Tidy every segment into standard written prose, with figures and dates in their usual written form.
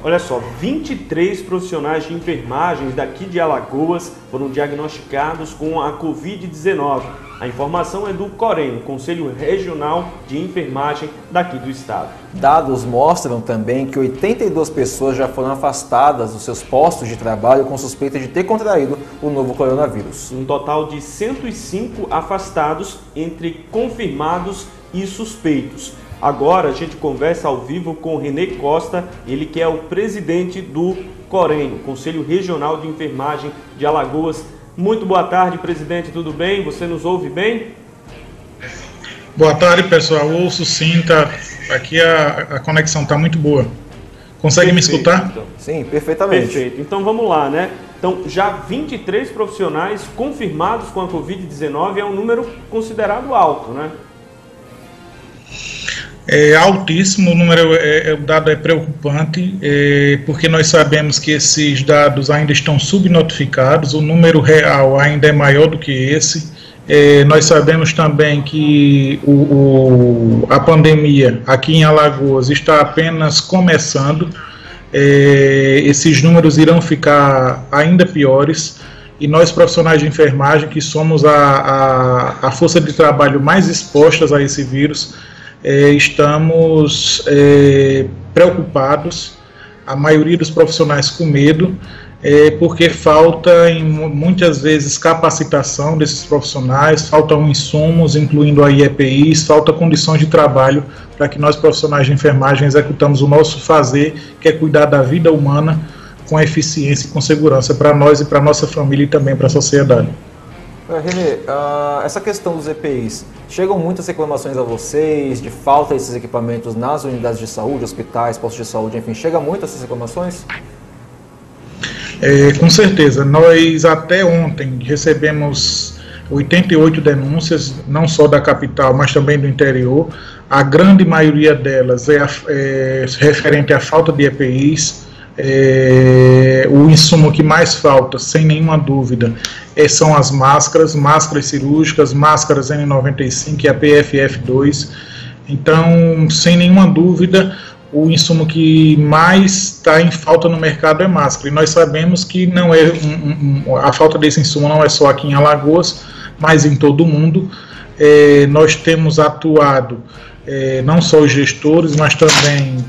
Olha só, 23 profissionais de enfermagem daqui de Alagoas foram diagnosticados com a Covid-19. A informação é do COREN, Conselho Regional de Enfermagem daqui do estado. Dados mostram também que 82 pessoas já foram afastadas dos seus postos de trabalho com suspeita de ter contraído o novo coronavírus. Um total de 105 afastados entre confirmados e suspeitos. Agora a gente conversa ao vivo com Renê Costa, ele que é o presidente do COREN, Conselho Regional de Enfermagem de Alagoas. Muito boa tarde, presidente, tudo bem? Você nos ouve bem? Boa tarde, pessoal. Ouço sim, aqui a conexão está muito boa. Consegue me escutar? Então. Sim, perfeitamente. Perfeito. Então vamos lá, né? Então já 23 profissionais confirmados com a Covid-19 é um número considerado alto, né? É altíssimo, o dado é preocupante, porque nós sabemos que esses dados ainda estão subnotificados, o número real ainda é maior do que esse. Nós sabemos também que a pandemia aqui em Alagoas está apenas começando, esses números irão ficar ainda piores, e nós profissionais de enfermagem, que somos a força de trabalho mais expostas a esse vírus, estamos preocupados, a maioria dos profissionais com medo, porque falta muitas vezes capacitação desses profissionais, faltam insumos, incluindo aí EPIs, falta condições de trabalho para que nós profissionais de enfermagem executamos o nosso fazer, que é cuidar da vida humana com eficiência e com segurança para nós e para a nossa família e também para a sociedade. Renê, essa questão dos EPIs, chegam muitas reclamações a vocês de falta desses equipamentos nas unidades de saúde, hospitais, postos de saúde, enfim, chega muito essas reclamações? Com certeza, nós até ontem recebemos 88 denúncias, não só da capital, mas também do interior. A grande maioria delas é referente à falta de EPIs. O insumo que mais falta, sem nenhuma dúvida, são as máscaras cirúrgicas, máscaras N95 e a PFF2. Então, sem nenhuma dúvida, o insumo que mais está em falta no mercado é máscara. E nós sabemos que não é a falta desse insumo não é só aqui em Alagoas, mas em todo o mundo. Nós temos atuado, não só os gestores, mas também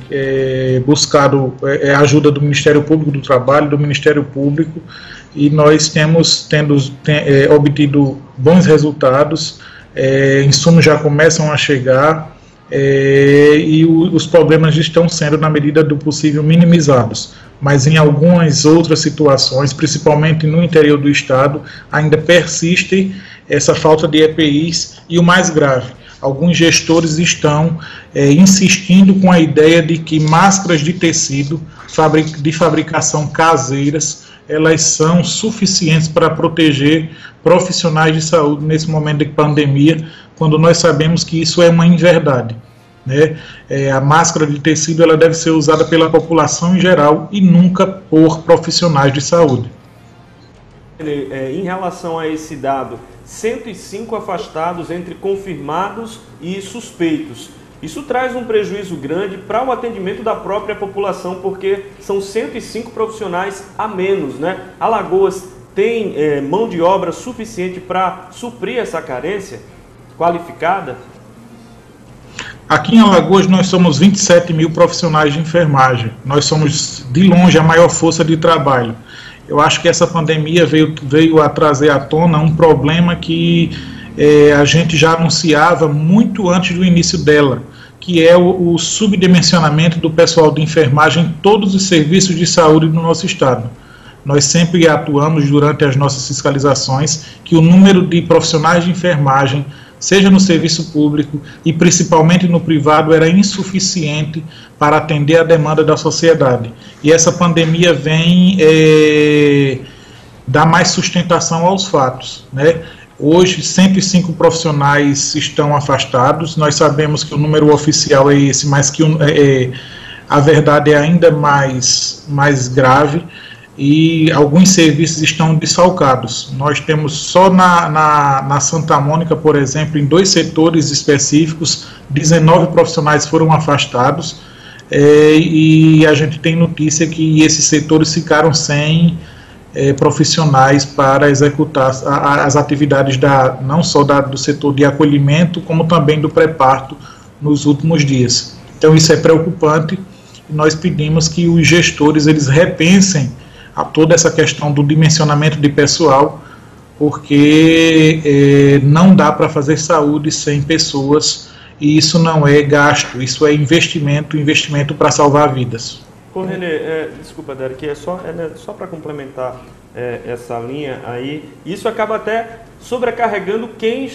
buscado a ajuda do Ministério Público do Trabalho, do Ministério Público, e nós temos obtido bons resultados, insumos já começam a chegar, e os problemas estão sendo, na medida do possível, minimizados. Mas em algumas outras situações, principalmente no interior do estado, ainda persiste essa falta de EPIs, e o mais grave, alguns gestores estão insistindo com a ideia de que máscaras de tecido de fabricação caseiras, elas são suficientes para proteger profissionais de saúde nesse momento de pandemia, quando nós sabemos que isso é uma inverdade, né? A máscara de tecido ela deve ser usada pela população em geral e nunca por profissionais de saúde. Em relação a esse dado, 105 afastados entre confirmados e suspeitos. Isso traz um prejuízo grande para o atendimento da própria população, porque são 105 profissionais a menos, né? Alagoas tem mão de obra suficiente para suprir essa carência qualificada? Aqui em Alagoas nós somos 27 mil profissionais de enfermagem. Nós somos, de longe, a maior força de trabalho. Eu acho que essa pandemia veio a trazer à tona um problema que a gente já anunciava muito antes do início dela, que é o subdimensionamento do pessoal de enfermagem em todos os serviços de saúde do nosso estado. Nós sempre atuamos durante as nossas fiscalizações que o número de profissionais de enfermagem, seja no serviço público e principalmente no privado, era insuficiente para atender a demanda da sociedade. E essa pandemia vem dar mais sustentação aos fatos, né? Hoje, 105 profissionais estão afastados. Nós sabemos que o número oficial é esse, mas que a verdade é ainda mais grave, e alguns serviços estão desfalcados. Nós temos só na Santa Mônica, por exemplo, em 2 setores específicos, 19 profissionais foram afastados. e a gente tem notícia que esses setores ficaram sem profissionais para executar as atividades não só do setor de acolhimento, como também do pré-parto nos últimos dias. Então isso é preocupante e nós pedimos que os gestores eles repensem a toda essa questão do dimensionamento de pessoal, porque não dá para fazer saúde sem pessoas, e isso não é gasto, isso é investimento para salvar vidas. Ô Renê, desculpa, Derek, só para complementar essa linha aí, isso acaba até sobrecarregando quem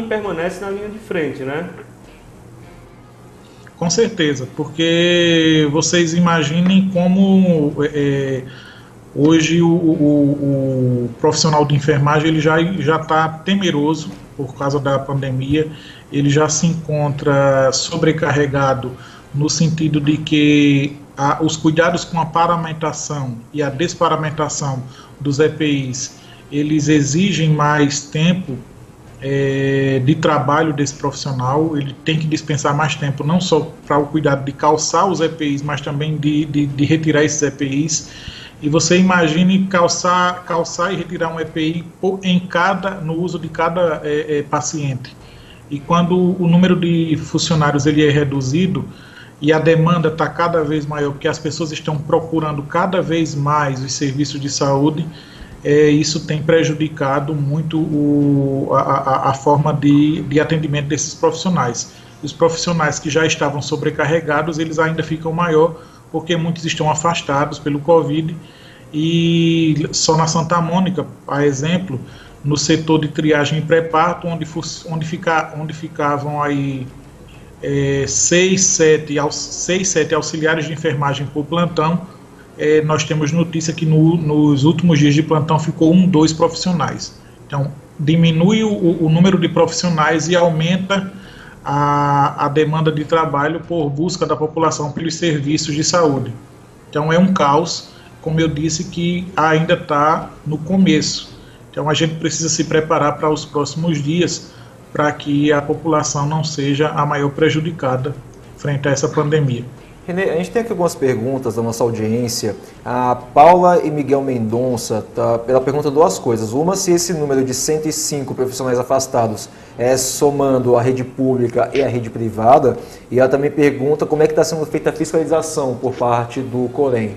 permanece na linha de frente, né? Com certeza, porque vocês imaginem como hoje o profissional de enfermagem ele já está temeroso por causa da pandemia, ele já se encontra sobrecarregado no sentido de que os cuidados com a paramentação e a desparamentação dos EPIs, eles exigem mais tempo de trabalho desse profissional, ele tem que dispensar mais tempo, não só para o cuidado de calçar os EPIs, mas também de retirar esses EPIs. E você imagine calçar e retirar um EPI no uso de cada paciente. E quando o número de funcionários ele é reduzido e a demanda está cada vez maior, porque as pessoas estão procurando cada vez mais os serviços de saúde, isso tem prejudicado muito a forma de atendimento desses profissionais. Os profissionais que já estavam sobrecarregados, eles ainda ficam maior, porque muitos estão afastados pelo Covid, e só na Santa Mônica, a exemplo, no setor de triagem e pré-parto, onde ficavam aí 6, 7 auxiliares de enfermagem por plantão, nós temos notícia que nos últimos dias de plantão ficou 1, 2 profissionais. Então, diminui o número de profissionais e aumenta a demanda de trabalho por busca da população pelos serviços de saúde. Então, é um caos, como eu disse, que ainda está no começo. Então, a gente precisa se preparar para os próximos dias, para que a população não seja a maior prejudicada frente a essa pandemia. Renê, a gente tem aqui algumas perguntas da nossa audiência. A Paula e Miguel Mendonça, ela pergunta duas coisas. Uma, se esse número de 105 profissionais afastados é somando a rede pública e a rede privada. E ela também pergunta como é que está sendo feita a fiscalização por parte do Corém.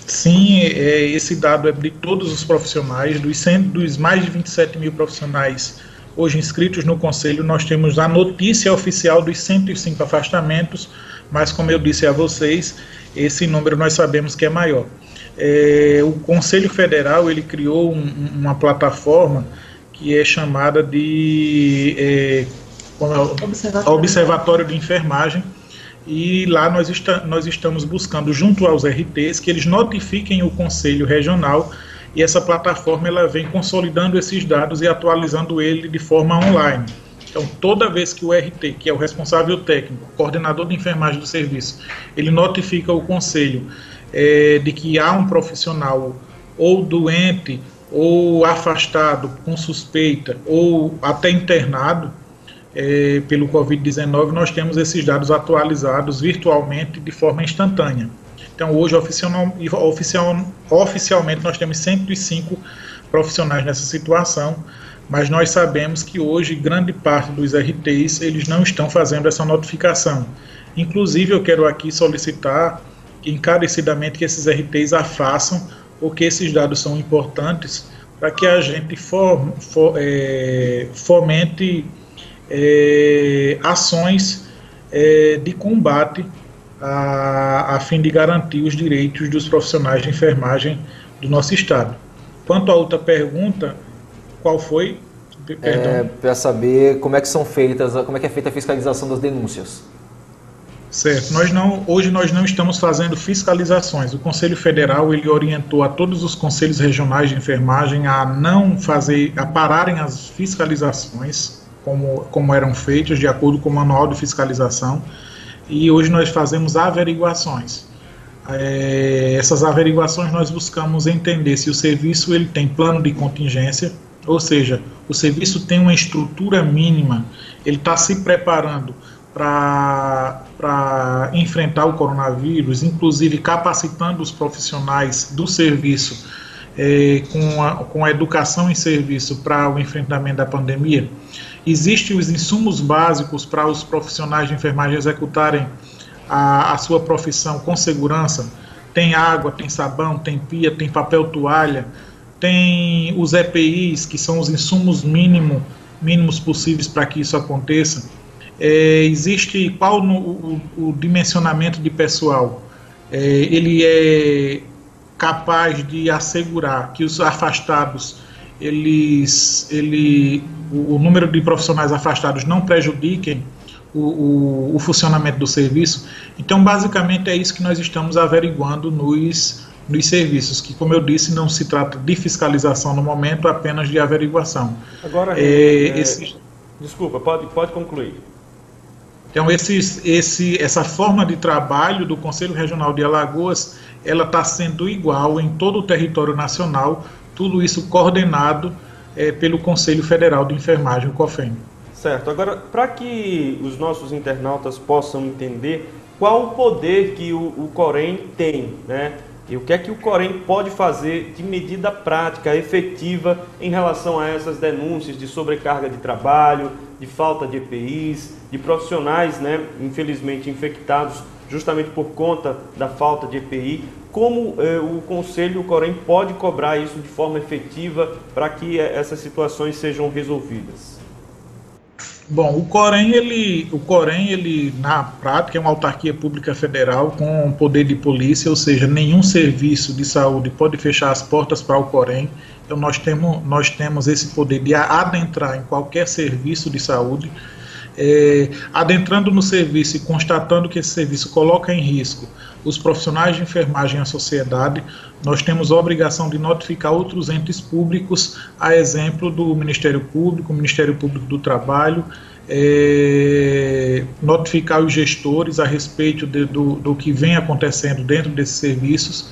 Sim, esse dado é de todos os profissionais, dos mais de 27 mil profissionais hoje inscritos no Conselho. Nós temos a notícia oficial dos 105 afastamentos, mas como eu disse a vocês, esse número nós sabemos que é maior. O Conselho Federal ele criou uma plataforma que é chamada de Observatório de Enfermagem, e lá nós estamos buscando, junto aos RTs, que eles notifiquem o Conselho Regional, e essa plataforma ela vem consolidando esses dados e atualizando ele de forma online. Então, toda vez que o RT, que é o responsável técnico, coordenador de enfermagem do serviço, ele notifica o Conselho de que há um profissional ou doente, ou afastado, com suspeita, ou até internado, pelo Covid-19, nós temos esses dados atualizados virtualmente de forma instantânea. Então, hoje, oficialmente, nós temos 105 profissionais nessa situação, mas nós sabemos que hoje grande parte dos RTs eles não estão fazendo essa notificação. Inclusive, eu quero aqui solicitar encarecidamente que esses RTs a façam, porque esses dados são importantes para que a gente fomente ações de combate a fim de garantir os direitos dos profissionais de enfermagem do nosso estado. Quanto à outra pergunta, qual foi? Para saber como é que como é que é feita a fiscalização das denúncias. Certo. Hoje nós não estamos fazendo fiscalizações. O Conselho Federal ele orientou a todos os conselhos regionais de enfermagem a pararem as fiscalizações como eram feitas de acordo com o manual de fiscalização, e hoje nós fazemos averiguações. Essas averiguações nós buscamos entender se o serviço ele tem plano de contingência, ou seja, o serviço tem uma estrutura mínima, ele está se preparando para enfrentar o coronavírus, inclusive capacitando os profissionais do serviço com a educação em serviço para o enfrentamento da pandemia. Existem os insumos básicos para os profissionais de enfermagem executarem a sua profissão com segurança. Tem água, tem sabão, tem pia, tem papel toalha, tem os EPIs, que são os insumos mínimos possíveis para que isso aconteça. Existe qual o dimensionamento de pessoal? Ele é capaz de assegurar que os afastados, o número de profissionais afastados não prejudiquem o funcionamento do serviço. Então, basicamente, é isso que nós estamos averiguando nos serviços, que, como eu disse, não se trata de fiscalização no momento, apenas de averiguação. Agora, desculpa, pode concluir. Então, essa forma de trabalho do Conselho Regional de Alagoas, ela está sendo igual em todo o território nacional, tudo isso coordenado pelo Conselho Federal de Enfermagem, o COFEN. Certo. Agora, para que os nossos internautas possam entender qual o poder que o Corém tem, né? E o que é que o Corém pode fazer de medida prática, efetiva, em relação a essas denúncias de sobrecarga de trabalho, de falta de EPIs, de profissionais, né, infelizmente infectados justamente por conta da falta de EPI. Como o Conselho, o Corém, pode cobrar isso de forma efetiva para que essas situações sejam resolvidas? Bom, o Corém, ele na prática é uma autarquia pública federal com poder de polícia, ou seja, nenhum serviço de saúde pode fechar as portas para o Corém. Então nós temos esse poder de adentrar em qualquer serviço de saúde, adentrando no serviço e constatando que esse serviço coloca em risco os profissionais de enfermagem e a sociedade. Nós temos a obrigação de notificar outros entes públicos, a exemplo do Ministério Público, o Ministério Público do Trabalho, notificar os gestores a respeito do que vem acontecendo dentro desses serviços.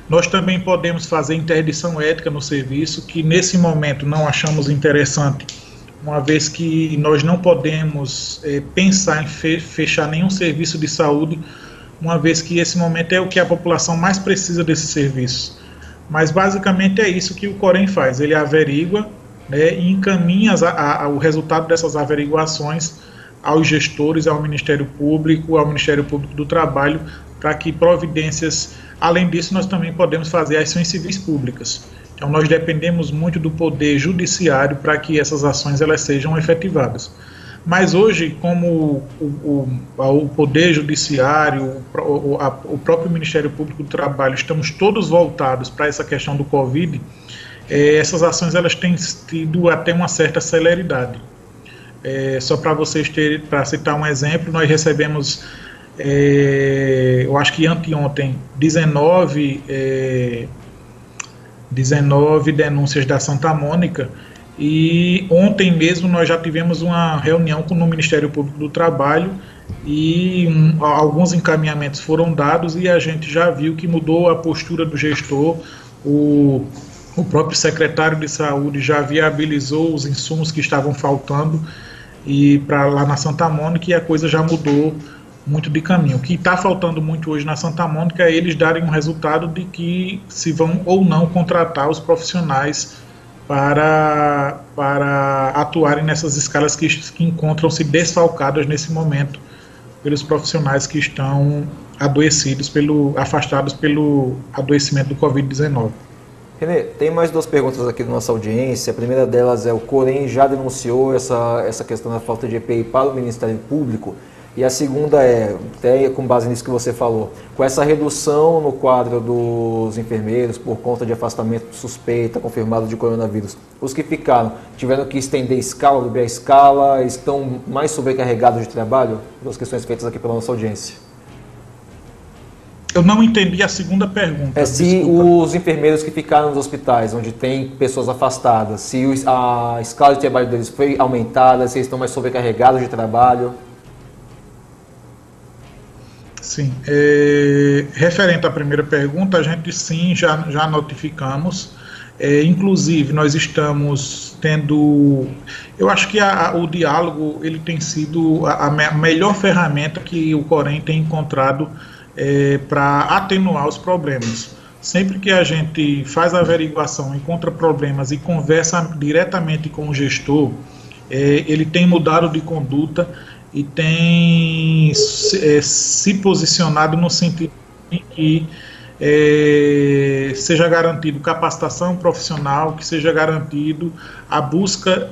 Nós também podemos fazer interdição ética no serviço, que nesse momento não achamos interessante, uma vez que nós não podemos pensar em fechar nenhum serviço de saúde, uma vez que esse momento é o que a população mais precisa desses serviços. Mas basicamente é isso que o Corém faz, ele averigua, né, e encaminha o resultado dessas averiguações aos gestores, ao Ministério Público do Trabalho, para que providências. Além disso, nós também podemos fazer ações civis públicas. Então, nós dependemos muito do poder judiciário para que essas ações elas sejam efetivadas. Mas hoje, como o poder judiciário, o próprio Ministério Público do Trabalho, estamos todos voltados para essa questão do Covid, essas ações elas têm tido até uma certa celeridade. Só para citar um exemplo, nós recebemos, eu acho que anteontem, 19 denúncias da Santa Mônica, e ontem mesmo nós já tivemos uma reunião no Ministério Público do Trabalho e alguns encaminhamentos foram dados e a gente já viu que mudou a postura do gestor. O próprio secretário de Saúde já viabilizou os insumos que estavam faltando e para lá na Santa Mônica, e a coisa já mudou muito de caminho. O que está faltando muito hoje na Santa Mônica é eles darem um resultado de que se vão ou não contratar os profissionais para atuarem nessas escalas que encontram-se desfalcadas nesse momento pelos profissionais que estão afastados pelo adoecimento do Covid-19. Renê, tem mais duas perguntas aqui da nossa audiência. A primeira delas é: o Corém já denunciou essa questão da falta de EPI para o Ministério Público? E a segunda é, até com base nisso que você falou, com essa redução no quadro dos enfermeiros por conta de afastamento suspeita, confirmado de coronavírus, os que ficaram tiveram que estender a escala, dobrar a escala, estão mais sobrecarregados de trabalho? Duas questões feitas aqui pela nossa audiência. Eu não entendi a segunda pergunta. Se os enfermeiros que ficaram nos hospitais, onde tem pessoas afastadas, se a escala de trabalho deles foi aumentada, se eles estão mais sobrecarregados de trabalho? Sim. Referente à primeira pergunta, a gente sim já notificamos. Inclusive, nós estamos tendo... Eu acho que o diálogo ele tem sido a melhor ferramenta que o Corém tem encontrado para atenuar os problemas. Sempre que a gente faz a averiguação, encontra problemas e conversa diretamente com o gestor, ele tem mudado de conduta e tem se posicionado no sentido em que seja garantido capacitação profissional, que seja garantido a busca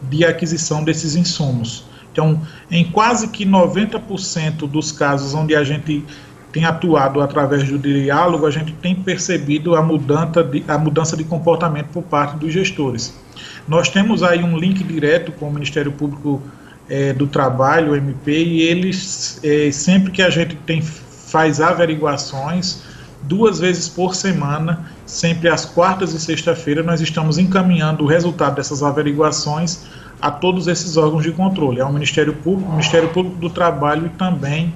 de aquisição desses insumos. Então, em quase que 90% dos casos onde a gente tem atuado através do diálogo, a gente tem percebido a mudança de comportamento por parte dos gestores. Nós temos aí um link direto com o Ministério Público do Trabalho, o MP, e eles, sempre que a gente faz averiguações, 2 vezes por semana, sempre às quartas e sexta-feira, nós estamos encaminhando o resultado dessas averiguações a todos esses órgãos de controle, ao Ministério Público, Ministério Público do Trabalho e também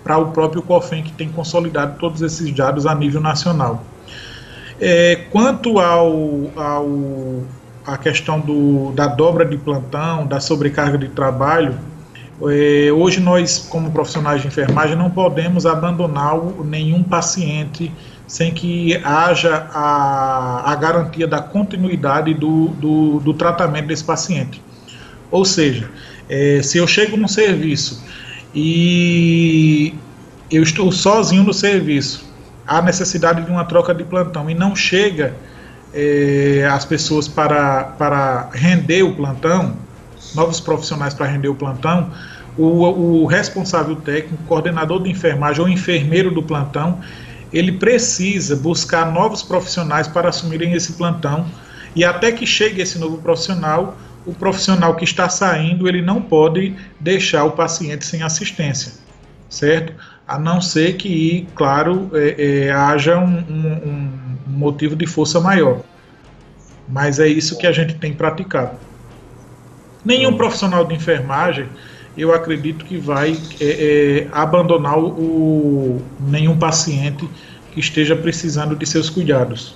para o próprio COFEM, que tem consolidado todos esses dados a nível nacional. Quanto à questão da dobra de plantão, da sobrecarga de trabalho, hoje nós, como profissionais de enfermagem, não podemos abandonar nenhum paciente sem que haja a garantia da continuidade do tratamento desse paciente. Ou seja, se eu chego no serviço e eu estou sozinho no serviço, há necessidade de uma troca de plantão e não chega as pessoas para render o plantão, novos profissionais para render o plantão, o responsável técnico, coordenador de enfermagem ou enfermeiro do plantão, ele precisa buscar novos profissionais para assumirem esse plantão, e até que chegue esse novo profissional, o profissional que está saindo, ele não pode deixar o paciente sem assistência, certo? A não ser que, claro, haja um motivo de força maior. Mas é isso que a gente tem praticado. Nenhum profissional de enfermagem, eu acredito que vai abandonar nenhum paciente que esteja precisando de seus cuidados.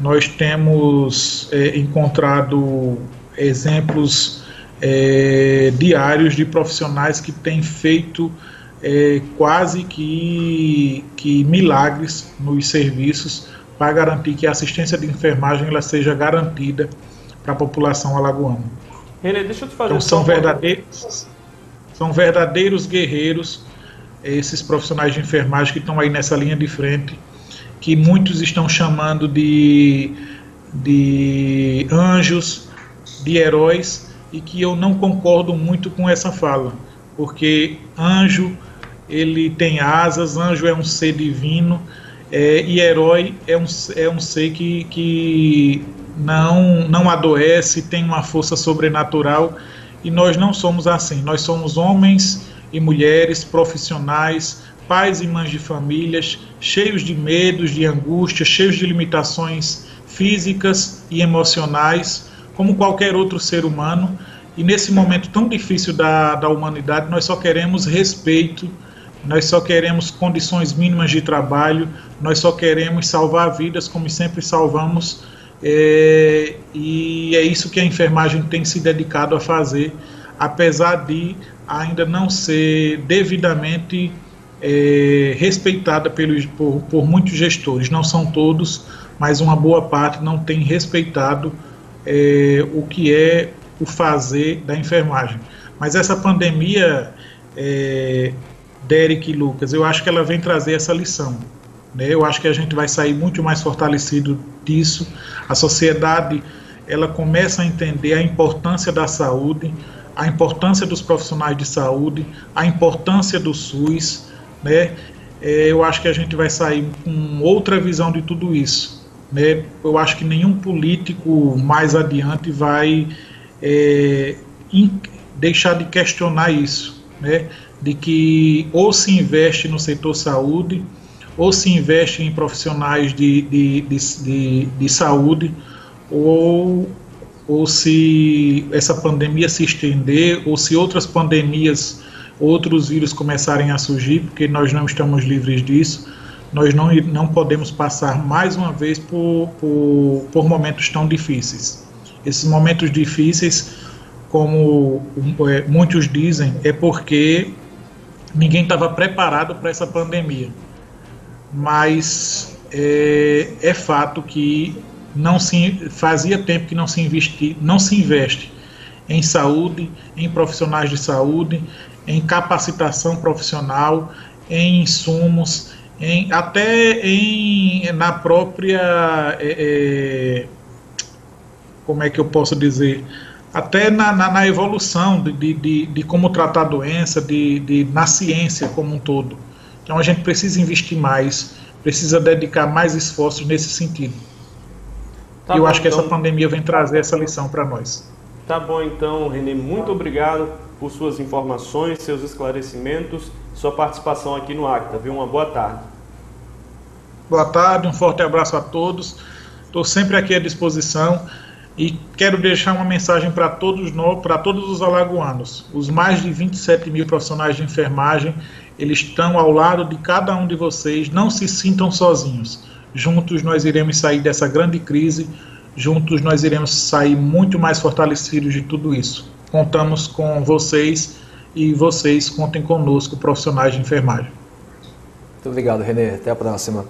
Nós temos encontrado exemplos diários de profissionais que têm feito quase que milagres nos serviços para garantir que a assistência de enfermagem ela seja garantida para a população alagoana. Renê, deixa eu te fazer então são verdadeiros guerreiros, esses profissionais de enfermagem que estão aí nessa linha de frente, que muitos estão chamando de anjos, de heróis, e que eu não concordo muito com essa fala, porque anjo, ele tem asas, anjo é um ser divino, e herói é um ser que não adoece, tem uma força sobrenatural, e nós não somos assim. Nós somos homens e mulheres profissionais, pais e mães de famílias, cheios de medos, de angústia, cheios de limitações físicas e emocionais, como qualquer outro ser humano, e nesse momento tão difícil da humanidade, nós só queremos respeito, nós só queremos condições mínimas de trabalho, nós só queremos salvar vidas como sempre salvamos, e é isso que a enfermagem tem se dedicado a fazer, apesar de ainda não ser devidamente respeitada por muitos gestores. Não são todos, mas uma boa parte não tem respeitado o que é o fazer da enfermagem. Mas essa pandemia, Derek e Lucas, eu acho que ela vem trazer essa lição. Eu acho que a gente vai sair muito mais fortalecido disso. A sociedade ela começa a entender a importância da saúde, a importância dos profissionais de saúde, a importância do SUS, né? Eu acho que a gente vai sair com outra visão de tudo isso, né? Eu acho que nenhum político mais adiante vai deixar de questionar isso, né? De que ou se investe no setor saúde, ou se investe em profissionais de saúde, ou se essa pandemia se estender, ou se outras pandemias, outros vírus começarem a surgir, porque nós não estamos livres disso, nós não podemos passar mais uma vez por momentos tão difíceis. Esses momentos difíceis, como muitos dizem, é porque ninguém estava preparado para essa pandemia. Mas é fato que fazia tempo que não se investe em saúde, em profissionais de saúde, em capacitação profissional, em insumos, até na própria, como é que eu posso dizer, até na evolução de como tratar a doença, na ciência como um todo. Então a gente precisa investir mais, precisa dedicar mais esforços nesse sentido. Tá eu bom, acho que então, essa pandemia vem trazer essa lição para nós. Tá bom, então, Renê, muito obrigado por suas informações, seus esclarecimentos, sua participação aqui no Acta, viu? Uma boa tarde. Boa tarde, um forte abraço a todos. Estou sempre aqui à disposição e quero deixar uma mensagem para todos os alagoanos. Os mais de 27 mil profissionais de enfermagem, eles estão ao lado de cada um de vocês. Não se sintam sozinhos. Juntos nós iremos sair dessa grande crise. Juntos nós iremos sair muito mais fortalecidos de tudo isso. Contamos com vocês e vocês contem conosco, profissionais de enfermagem. Muito obrigado, Renê. Até a próxima.